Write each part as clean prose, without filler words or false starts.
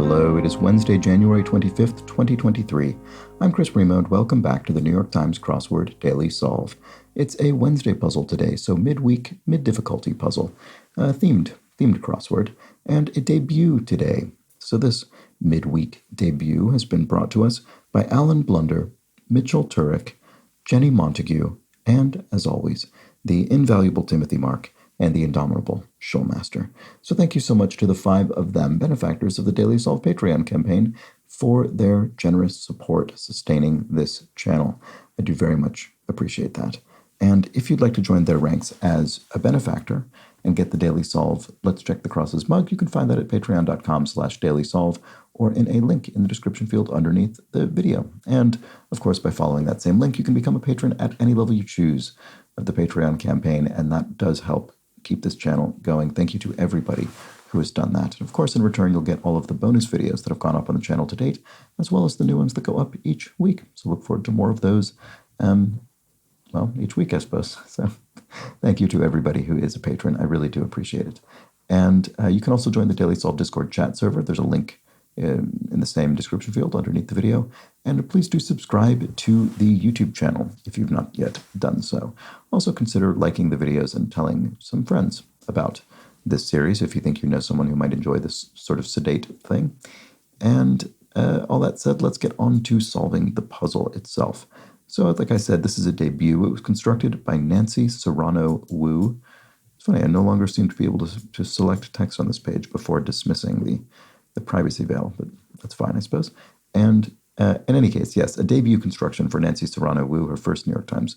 Hello, it is Wednesday, January 25th, 2023. I'm Chris Bremo, and welcome back to the New York Times Crossword Daily Solve. It's a Wednesday puzzle today, so midweek, mid-difficulty puzzle, themed crossword, and a debut today. So this midweek debut has been brought to us by Alan Blunder, Mitchell Turek, Jenny Montague, and, as always, the invaluable Timothy Mark and the indomitable Showmaster. So thank you so much to the 5 of them, benefactors of the Daily Solve Patreon campaign, for their generous support sustaining this channel. I do very much appreciate that. And if you'd like to join their ranks as a benefactor and get the Daily Solve Let's Check the Crosses mug, you can find that at patreon.com/dailysolve or in a link in the description field underneath the video. And, of course, by following that same link, you can become a patron at any level you choose of the Patreon campaign, and that does help keep this channel going. Thank you to everybody who has done that. And of course, in return, you'll get all of the bonus videos that have gone up on the channel to date, as well as the new ones that go up each week. So look forward to more of those, each week, I suppose. So thank you to everybody who is a patron. I really do appreciate it. And you can also join the Daily Solve Discord chat server. There's a link in the same description field underneath the video. And please do subscribe to the YouTube channel if you've not yet done so. Also consider liking the videos and telling some friends about this series if you think you know someone who might enjoy this sort of sedate thing. And all that said, let's get on to solving the puzzle itself. So like I said, this is a debut. It was constructed by Nancy Serrano Wu. It's funny, I no longer seem to be able to select text on this page before dismissing the privacy veil, but that's fine, I suppose. And in any case, yes, a debut construction for Nancy Serrano Wu, her first New York Times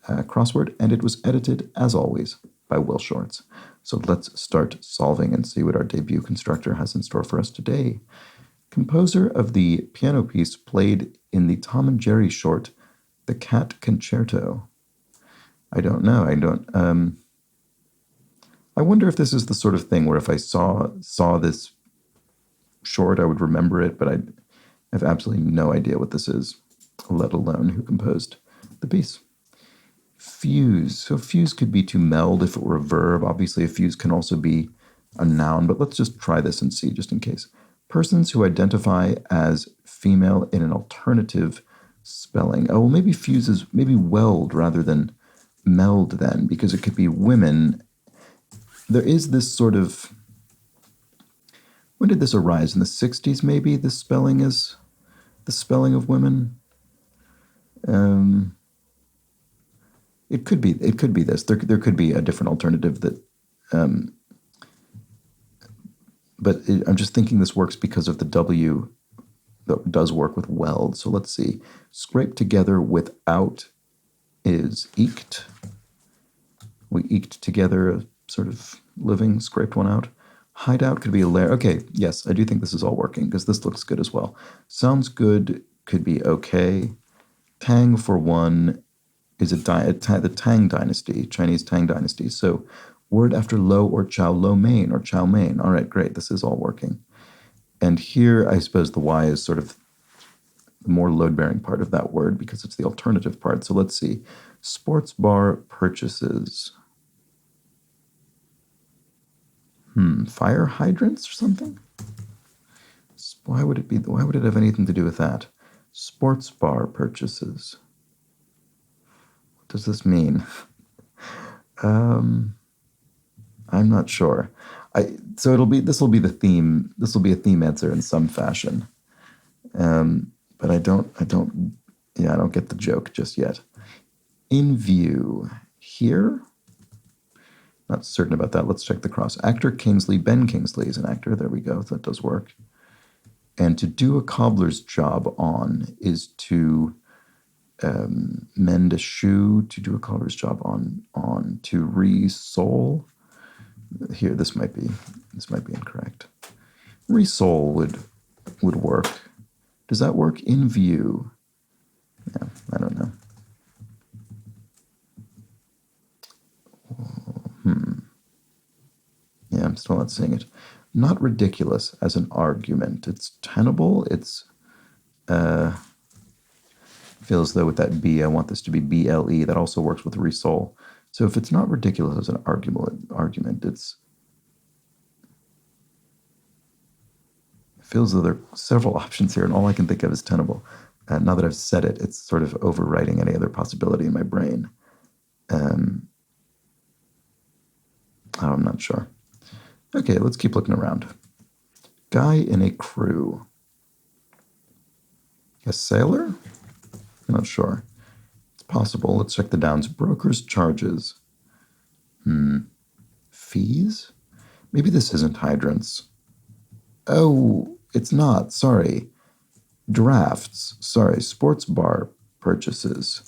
crossword, and it was edited, as always, by Will Shorts. So let's start solving and see what our debut constructor has in store for us today. Composer of the piano piece played in the Tom and Jerry short, The Cat Concerto. I don't know. I wonder if this is the sort of thing where if I saw this short, I would remember it, but I have absolutely no idea what this is, let alone who composed the piece. Fuse. So fuse could be to meld if it were a verb. Obviously, a fuse can also be a noun, but let's just try this and see, just in case. Persons who identify as female in an alternative spelling. Oh, well, maybe fuse is maybe weld rather than meld then, because it could be women. There is this sort of... When did this arise? In the 60s, maybe? The spelling of women? It could be this. There could be a different alternative that... I'm just thinking this works because of the W that does work with weld. So let's see. Scrape together without is eked. We eked together a sort of living, scraped one out. Hideout could be a lair. Okay, yes, I do think this is all working because this looks good as well. Sounds good could be okay. Tang for one is the Tang dynasty, Chinese Tang dynasty. So word after lo or lo mein or chow mein. All right, great. This is all working. And here, I suppose the Y is sort of the more load-bearing part of that word because it's the alternative part. So let's see. Sports bar purchases. Fire hydrants or something? Why would it have anything to do with that? Sports bar purchases. What does this mean? I'm not sure. So this will be the theme. This will be a theme answer in some fashion. But I don't get the joke just yet. In view here. Not certain about that. Let's check the cross. Actor Kingsley, Ben Kingsley is an actor. There we go. That does work. And to do a cobbler's job on is to mend a shoe. To do a cobbler's job on. To re-sole. Here, this might be incorrect. Re-sole would work. Does that work? In view. Yeah, I don't know. Yeah, I'm still not seeing it. Not ridiculous as an argument. It's tenable. It's feels though with that B, I want this to be BLE. That also works with resole. So if it's not ridiculous as an argument, feels as though there are several options here, and all I can think of is tenable. Now that I've said it, it's sort of overwriting any other possibility in my brain. I'm not sure. Okay, let's keep looking around. Guy in a crew. A sailor? I'm not sure. It's possible. Let's check the downs. Broker's charges. Fees? Maybe this isn't hydrants. Oh, it's not. Sorry. Drafts. Sorry. Sports bar purchases.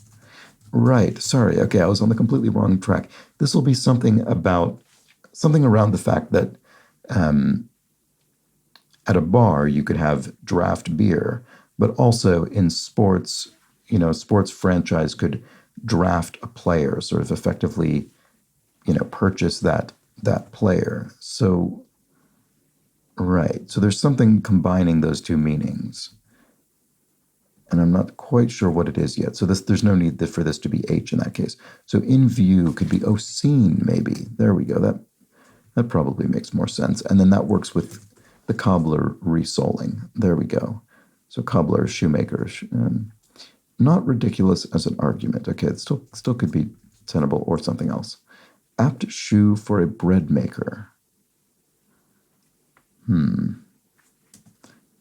Right. Sorry. Okay, I was on the completely wrong track. This will be something around the fact that at a bar you could have draft beer, but also in sports, sports franchise could draft a player, sort of effectively, purchase that player. So, right. So there's something combining those two meanings. And I'm not quite sure what it is yet. So there's no need for this to be H in that case. So in view could be seen, maybe. There we go. That probably makes more sense. And then that works with the cobbler resoling. There we go. So cobbler, shoemaker. Not ridiculous as an argument. Okay, it still could be tenable or something else. Apt shoe for a bread maker. And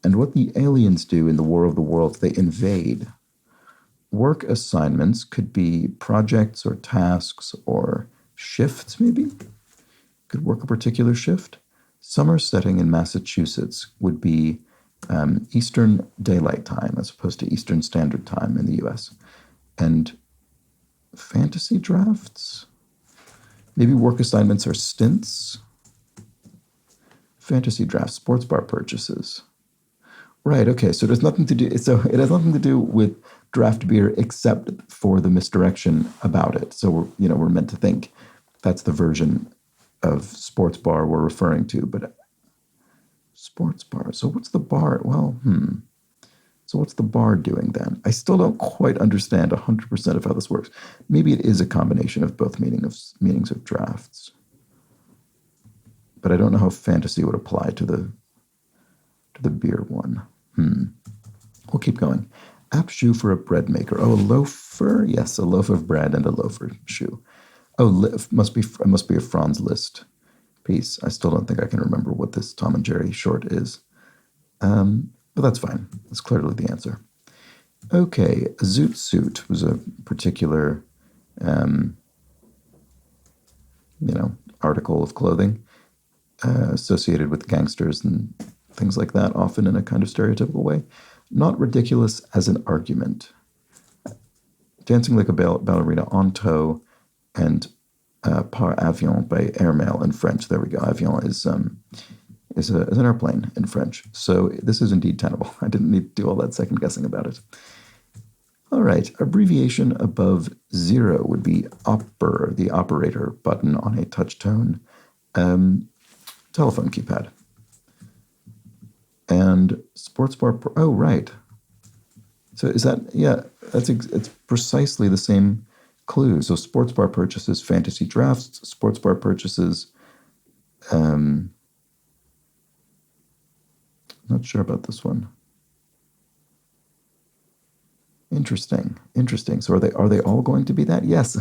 what the aliens do in the War of the Worlds, they invade. Work assignments could be projects or tasks or shifts, maybe? Could work a particular shift. Summer setting in Massachusetts would be Eastern Daylight Time as opposed to Eastern Standard Time in the US. And fantasy drafts? Maybe work assignments are stints? Fantasy drafts, sports bar purchases. Right, okay, so it has nothing to do with draft beer except for the misdirection about it. So we're meant to think that's the version of sports bar we're referring to, but sports bar. So what's the bar? Well, So what's the bar doing then? I still don't quite understand 100% of how this works. Maybe it is a combination of both meanings of drafts. But I don't know how fantasy would apply to the beer one. We'll keep going. Apt shoe for a bread maker. Oh, a loafer? Yes, a loaf of bread and a loafer shoe. Oh, it must be a Franz Liszt piece. I still don't think I can remember what this Tom and Jerry short is. But that's fine. That's clearly the answer. Okay, a zoot suit was a particular, article of clothing associated with gangsters and things like that, often in a kind of stereotypical way. Not ridiculous as an argument. Dancing like a ballerina en tow and par avion by airmail in French. There we go. Avion is an airplane in French. So this is indeed tenable. I didn't need to do all that second guessing about it. All right, abbreviation above 0 would be opper, the operator button on a touch tone telephone keypad. And sports bar, oh, right. So is that, yeah, it's precisely the same clue. So sports bar purchases, fantasy drafts, sports bar purchases, not sure about this one. Interesting. So are they all going to be that? Yes.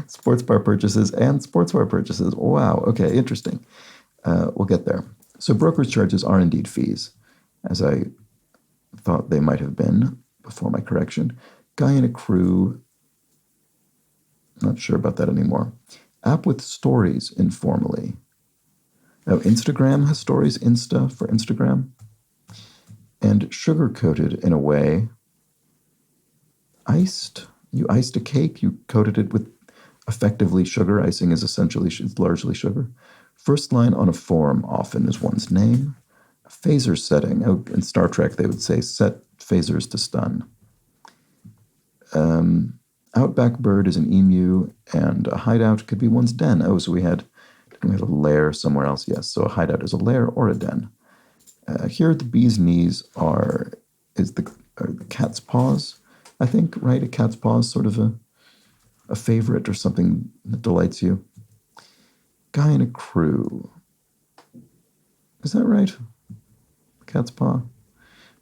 Sports bar purchases and sports bar purchases. Wow. Okay. Interesting. We'll get there. So brokerage charges are indeed fees, as I thought they might have been before my correction. Guy in a crew. Not sure about that anymore. App with stories informally. Oh, Instagram has stories. Insta for Instagram. And sugar-coated in a way. Iced. You iced a cake. You coated it with effectively sugar. Icing is largely sugar. First line on a form often is one's name. Phaser setting. Oh, in Star Trek they would say set phasers to stun. Outback bird is an emu, and a hideout could be one's den. Oh, so we had a lair somewhere else. Yes, so a hideout is a lair or a den. Here the bee's knees are the cat's paws, I think, right? A cat's paw is sort of a favorite or something that delights you. Guy in a crew. Is that right? Cat's paw?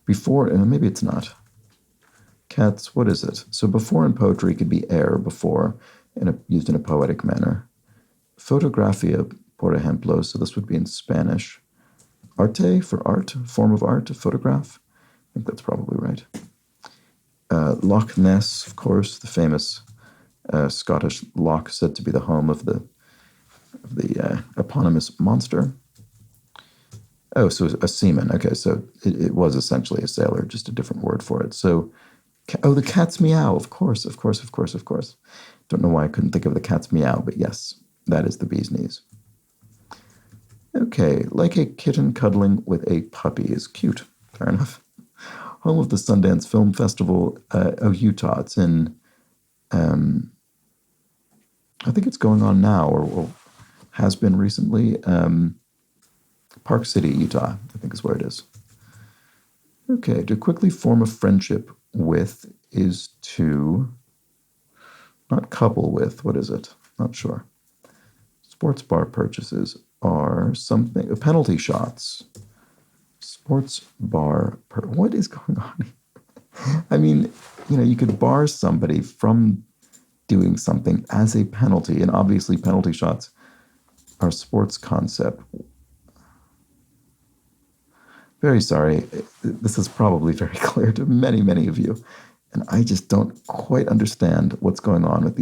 Before, maybe it's not. Cat's, what is it? So before in poetry could be before, used in a poetic manner. Fotografia, por ejemplo, so this would be in Spanish. Arte, for art, form of art, photograph. I think that's probably right. Loch Ness, of course, the famous Scottish loch, said to be the home of the eponymous monster. Oh, so a seaman. Okay, so it was essentially a sailor, just a different word for it. So, the cat's meow, of course. Don't know why I couldn't think of the cat's meow, but yes, that is the bee's knees. Okay, like a kitten cuddling with a puppy is cute. Fair enough. Home of the Sundance Film Festival of Utah. It's in, I think it's going on now, or has been recently. Park City, Utah, I think is where it is. Okay, to quickly form a friendship with is to, not couple with, what is it? Not sure. Sports bar purchases are something, penalty shots. Sports bar, what is going on? I mean, you could bar somebody from doing something as a penalty, and obviously penalty shots are sports concept. Very sorry. This is probably very clear to many, many of you. And I just don't quite understand what's going on with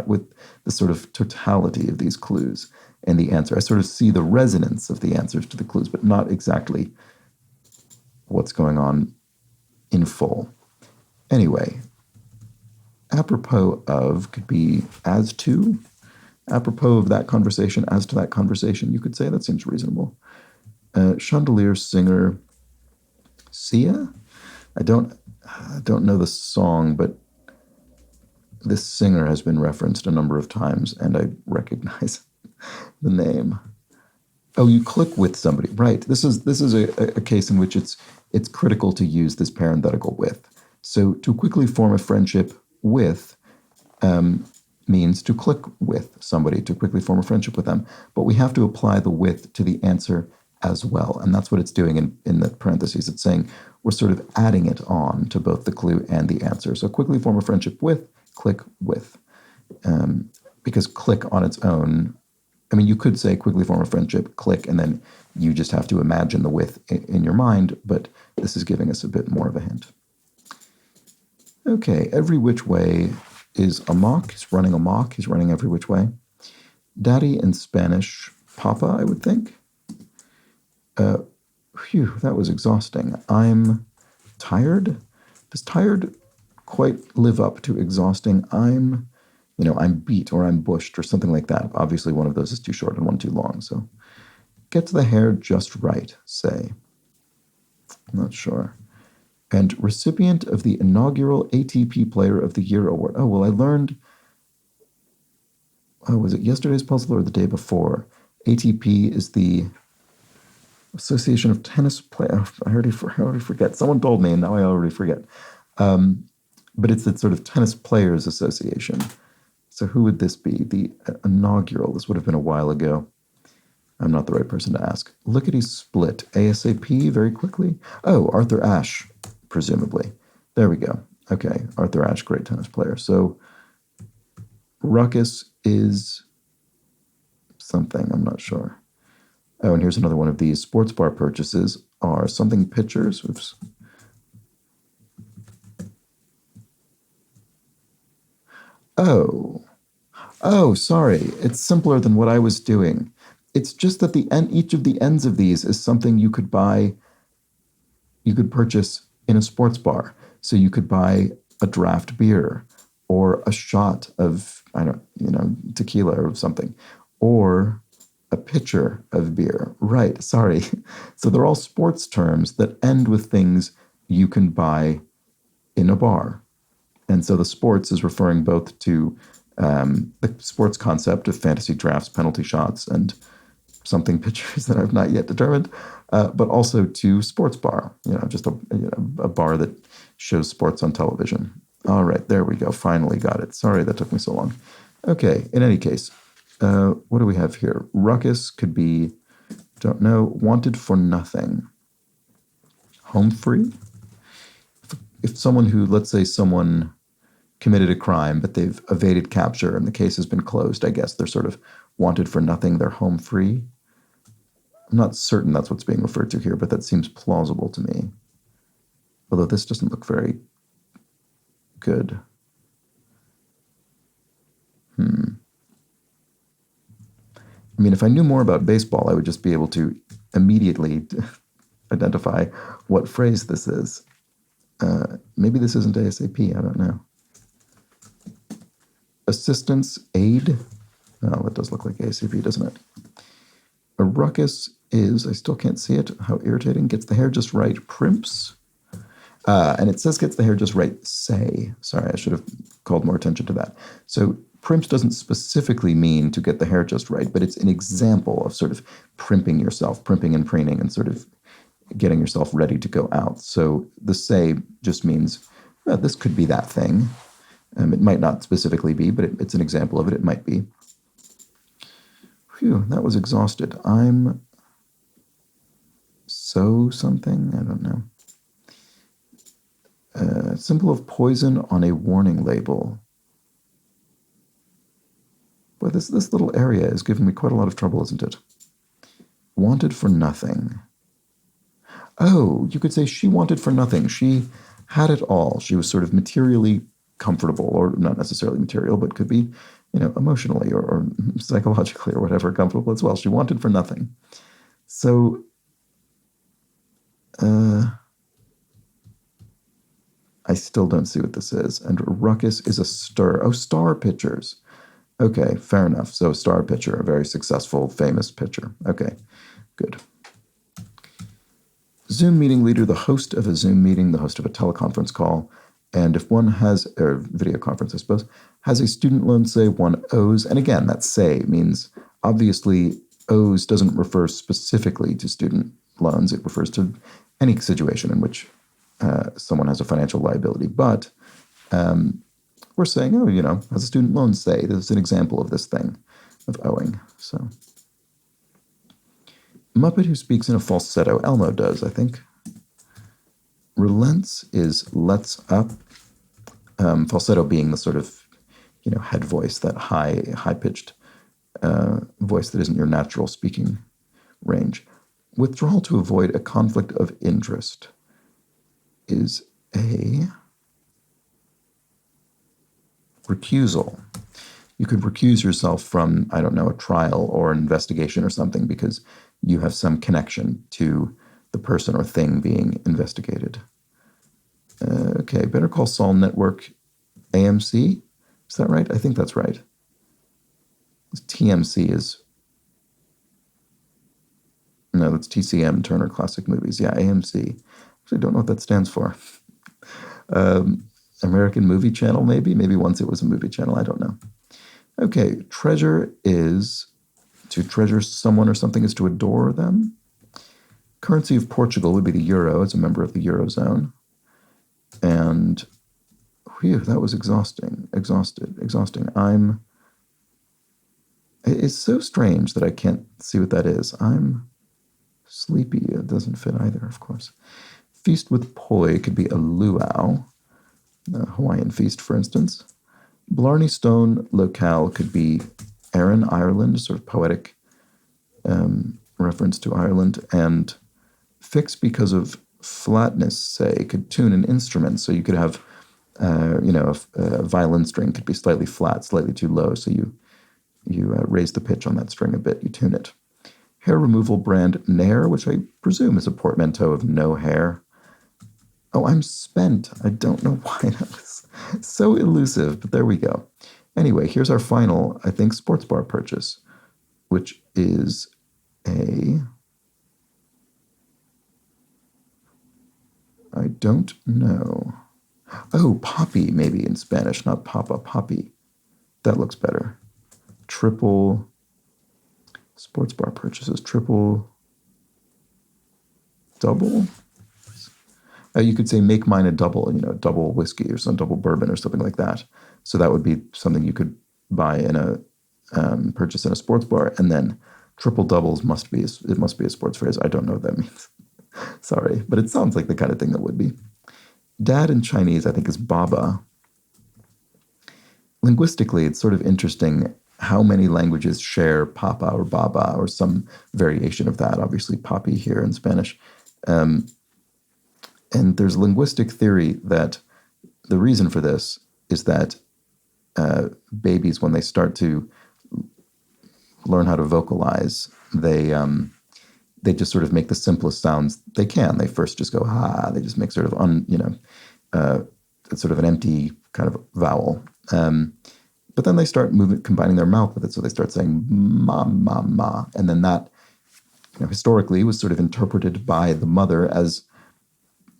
with the sort of totality of these clues and the answer. I sort of see the resonance of the answers to the clues, but not exactly what's going on in full. Anyway, apropos of could be as to. Apropos of that conversation, as to that conversation, you could say. That seems reasonable. Chandelier singer Sia? I don't know the song, but this singer has been referenced a number of times, and I recognize the name. Oh, you click with somebody, right? This is a case in which it's critical to use this parenthetical with. So to quickly form a friendship with means to click with somebody, to quickly form a friendship with them. But we have to apply the with to the answer as well. And that's what it's doing in the parentheses. It's saying we're sort of adding it on to both the clue and the answer. So quickly form a friendship with, click with. Because click on its own, I mean, you could say quickly form a friendship, click, and then you just have to imagine the with in your mind, but this is giving us a bit more of a hint. Okay, every which way is amok. He's running amok. He's running every which way. Daddy in Spanish, papa, I would think. Phew, that was exhausting. I'm tired. Does tired quite live up to exhausting? I'm beat or I'm bushed or something like that. Obviously, one of those is too short and one too long. So get to the hair just right, say. I'm not sure. And recipient of the inaugural ATP Player of the Year award. Oh, well, I learned, was it yesterday's puzzle or the day before? ATP is the Association of Tennis Players. I already forget. Someone told me, and now I already forget. But it's the sort of Tennis Players Association. So who would this be? The inaugural. This would have been a while ago. I'm not the right person to ask. Lickety split. ASAP, very quickly. Oh, Arthur Ashe, presumably. There we go. Okay, Arthur Ashe, great tennis player. So ruckus is something. I'm not sure. Oh, and here's another one of these. Sports bar purchases are something pitchers. Oops. Oh, sorry. It's simpler than what I was doing. It's just that each of the ends of these is something you could buy, you could purchase in a sports bar. So you could buy a draft beer or a shot of, tequila or something, or a pitcher of beer. Right, sorry. So they're all sports terms that end with things you can buy in a bar. And so the sports is referring both to the sports concept of fantasy drafts, penalty shots, and something pitchers that I've not yet determined, but also to sports bar, just a bar that shows sports on television. All right, there we go. Finally got it. Sorry that took me so long. Okay, in any case, what do we have here? Ruckus could be, don't know, wanted for nothing. home free. If someone who, let's say someone committed a crime, but they've evaded capture and the case has been closed, I guess they're sort of wanted for nothing, they're home free. I'm not certain that's what's being referred to here, but that seems plausible to me. Although this doesn't look very good. I mean, if I knew more about baseball, I would just be able to immediately identify what phrase this is. Maybe this isn't ASAP, I don't know. Assistance, aid. Oh, that does look like ASAP, doesn't it? A ruckus is, I still can't see it, how irritating, gets the hair just right, primps. And it says gets the hair just right, say. Sorry, I should have called more attention to that. So primps doesn't specifically mean to get the hair just right, but it's an example of sort of primping yourself, primping and preening, and sort of getting yourself ready to go out. So the say just means, well, this could be that thing. It might not specifically be, but it's an example of it. It might be. Phew, that was exhausted. I'm so something, I don't know. Symbol of poison on a warning label. Boy, this little area is giving me quite a lot of trouble, isn't it? Wanted for nothing. Oh, you could say she wanted for nothing. She had it all. She was sort of materially comfortable, or not necessarily material, but could be, emotionally or psychologically or whatever comfortable as well. She wanted for nothing. So, I still don't see what this is. And ruckus is a stir. Oh, star pitchers. Okay, fair enough. So star pitcher, a very successful, famous pitcher. Okay, good. Zoom meeting leader, the host of a Zoom meeting, the host of a teleconference call. And if one has, or video conference, I suppose, has a student loan, say one owes, and again, that say means obviously owes doesn't refer specifically to student loans. It refers to any situation in which someone has a financial liability. But we're saying, has a student loan say, this is an example of this thing, of owing. So, Muppet who speaks in a falsetto, Elmo does, I think. Relents is lets up. Falsetto being the sort of, head voice, that high-pitched voice that isn't your natural speaking range. Withdrawal to avoid a conflict of interest is a recusal. You could recuse yourself from, I don't know, a trial or an investigation or something because you have some connection to the person or thing being investigated. Okay, Better Call Saul Network, AMC? Is that right? I think that's right. TMC is... No, that's TCM, Turner Classic Movies. Yeah, AMC. Actually, don't know what that stands for. American Movie Channel, maybe? Maybe once it was a movie channel. I don't know. Okay, treasure is to treasure someone or something is to adore them. Currency of Portugal would be the euro. It's a member of the Eurozone. And, whew, that was exhausting. It's so strange that I can't see what that is. I'm sleepy. It doesn't fit either, of course. Feast with poi could be a luau, a Hawaiian feast, for instance. Blarney Stone locale could be Erin, Ireland, sort of poetic reference to Ireland. And fix because of flatness, say, could tune an instrument. So you could have, a violin string could be slightly flat, slightly too low. So you raise the pitch on that string a bit, you tune it. Hair removal brand Nair, which I presume is a portmanteau of no hair. Oh, I'm spent. I don't know why that was so elusive, but there we go. Anyway, here's our final, I think, sports bar purchase, which is I don't know. Oh, poppy, maybe in Spanish, not papa, poppy. That looks better. Triple sports bar purchases, triple double. You could say make mine a double, double whiskey or some double bourbon or something like that. So that would be something you could buy in a purchase in a sports bar, and then triple doubles must be a sports phrase. I don't know what that means. Sorry, but it sounds like the kind of thing that would be. Dad in Chinese, I think, is Baba. Linguistically, it's sort of interesting how many languages share Papa or Baba or some variation of that. Obviously, Papi here in Spanish. Um, and there's linguistic theory that the reason for this is that babies, when they start to learn how to vocalize, they just sort of make the simplest sounds they can. They first just go ha. They just make sort of sort of an empty kind of vowel. But then they start combining their mouth with it. So they start saying ma, ma, ma. And then that, historically was sort of interpreted by the mother as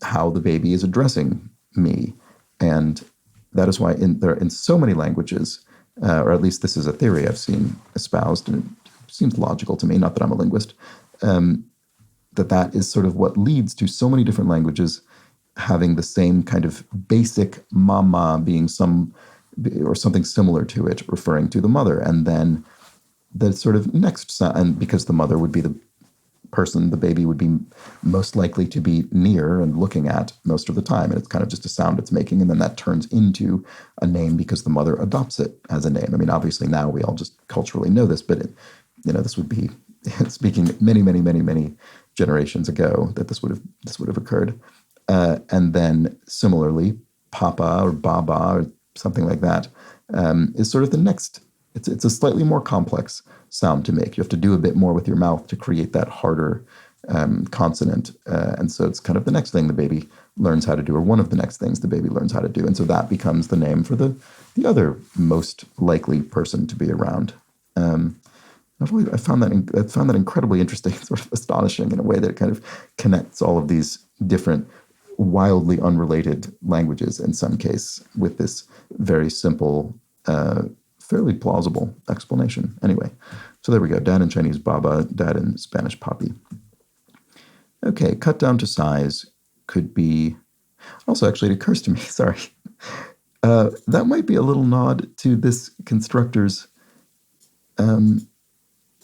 how the baby is addressing me. And that is why in so many languages, or at least this is a theory I've seen espoused, and it seems logical to me, not that I'm a linguist, that is sort of what leads to so many different languages having the same kind of basic mama being or something similar to it, referring to the mother. And then the sort of next sound, and because the mother would be the person the baby would be most likely to be near and looking at most of the time. And it's kind of just a sound it's making. And then that turns into a name because the mother adopts it as a name. I mean, obviously now we all just culturally know this, but this would be speaking many, many, many, many generations ago that this would have occurred. And then similarly, Papa or Baba or something like that is sort of the next. It's a slightly more complex sound to make. You have to do a bit more with your mouth to create that harder consonant. And so it's kind of the next thing the baby learns how to do, or one of the next things the baby learns how to do. And so that becomes the name for the other most likely person to be around. I found that incredibly interesting, sort of astonishing in a way that it kind of connects all of these different, wildly unrelated languages in some case with this very simple, fairly plausible explanation. Anyway, so there we go. Dad in Chinese, Baba. Dad in Spanish, Papi. Okay, cut down to size could be... Also, actually, it occurs to me, sorry, that might be a little nod to this constructor's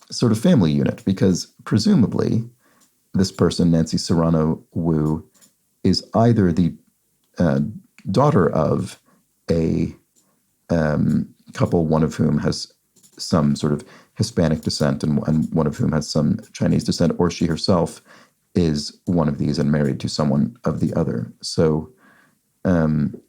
sort of family unit, because presumably this person, Nancy Serrano Wu, is either the daughter of a couple, one of whom has some sort of Hispanic descent and one of whom has some Chinese descent, or she herself is one of these and married to someone of the other. So that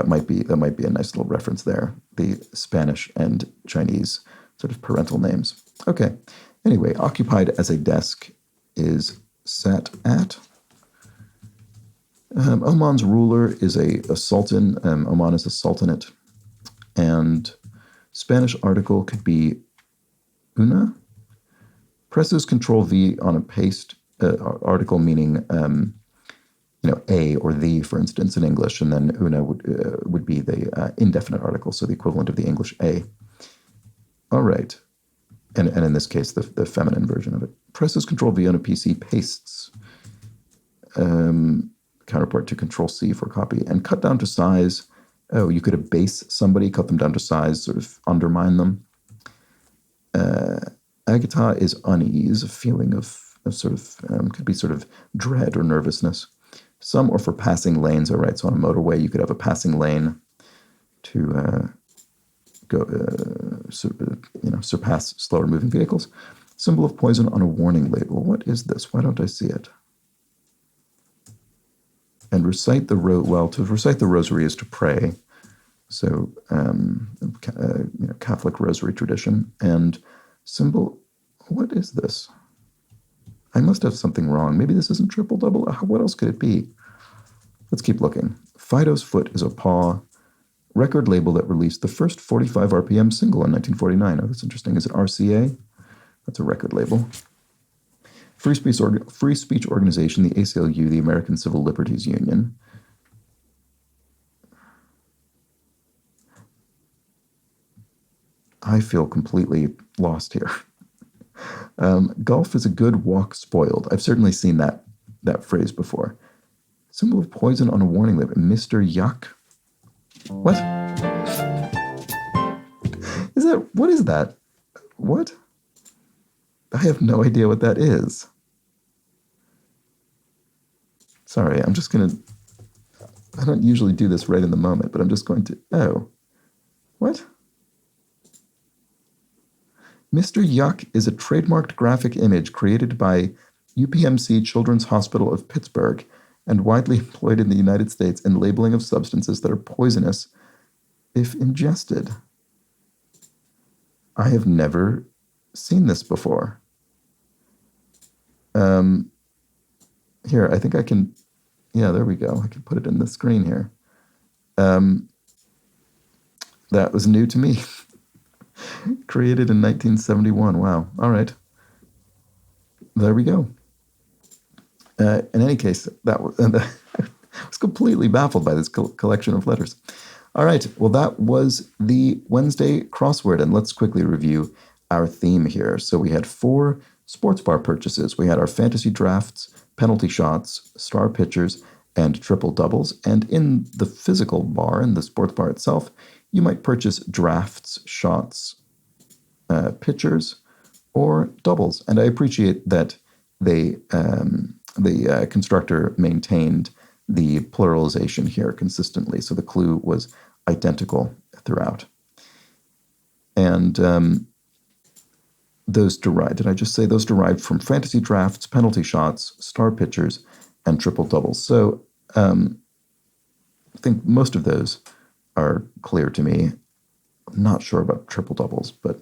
might be a nice little reference there, the Spanish and Chinese sort of parental names. Okay. Anyway, occupied as a desk is sat at. Oman's ruler is a sultan. Oman is a sultanate. And Spanish article could be una. Presses Control V on a paste article, meaning a or the, for instance, in English, and then una would be the indefinite article, so the equivalent of the English a. All right. And in this case, the feminine version of it. Presses Control V on a PC, pastes. Counterpart to Control C for copy. And cut down to size. Oh, you could abase somebody, cut them down to size, sort of undermine them. Agata is unease, a feeling of sort of, could be sort of dread or nervousness. Some or for passing lanes. All right, so on a motorway, you could have a passing lane to surpass slower moving vehicles. Symbol of poison on a warning label. What is this? Why don't I see it? And recite the to recite the rosary is to pray. So Catholic rosary tradition. And symbol, what is this? I must have something wrong. Maybe this isn't triple double. What else could it be? Let's keep looking. Fido's foot is a paw. Record label that released the first 45 RPM single in 1949. Oh, that's interesting. Is it RCA? That's a record label. Free speech organization, the ACLU, the American Civil Liberties Union. I feel completely lost here. Golf is a good walk spoiled. I've certainly seen that phrase before. Symbol of poison on a warning label. Mr. Yuck. What? What is that? What? I have no idea what that is. Sorry, I'm just going to... I don't usually do this right in the moment, but I'm just going to... Oh. What? Mr. Yuck is a trademarked graphic image created by UPMC Children's Hospital of Pittsburgh and widely employed in the United States in labeling of substances that are poisonous if ingested. I have never seen this before. Here, I think I can... Yeah, there we go. I can put it in the screen here. That was new to me. Created in 1971. Wow. All right. There we go. In any case, I was completely baffled by this collection of letters. All right. Well, that was the Wednesday crossword, and let's quickly review our theme here. So we had 4 sports bar purchases. We had our fantasy drafts, penalty shots, star pitchers, and triple doubles. And in the physical bar, in the sports bar itself, you might purchase drafts, shots, pitchers, or doubles. And I appreciate that the constructor maintained the pluralization here consistently, so the clue was identical throughout. And those derived, did I just say those derived from fantasy drafts, penalty shots, star pitchers, and triple doubles? So I think most of those are clear to me. I'm not sure about triple doubles, but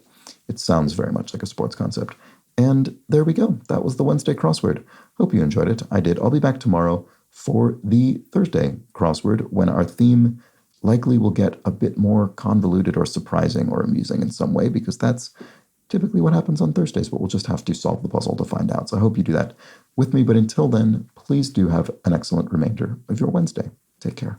it sounds very much like a sports concept. And there we go. That was the Wednesday crossword. Hope you enjoyed it. I did. I'll be back tomorrow for the Thursday crossword, when our theme likely will get a bit more convoluted or surprising or amusing in some way, because that's typically what happens on Thursdays, but we'll just have to solve the puzzle to find out. So I hope you do that with me. But until then, please do have an excellent remainder of your Wednesday. Take care.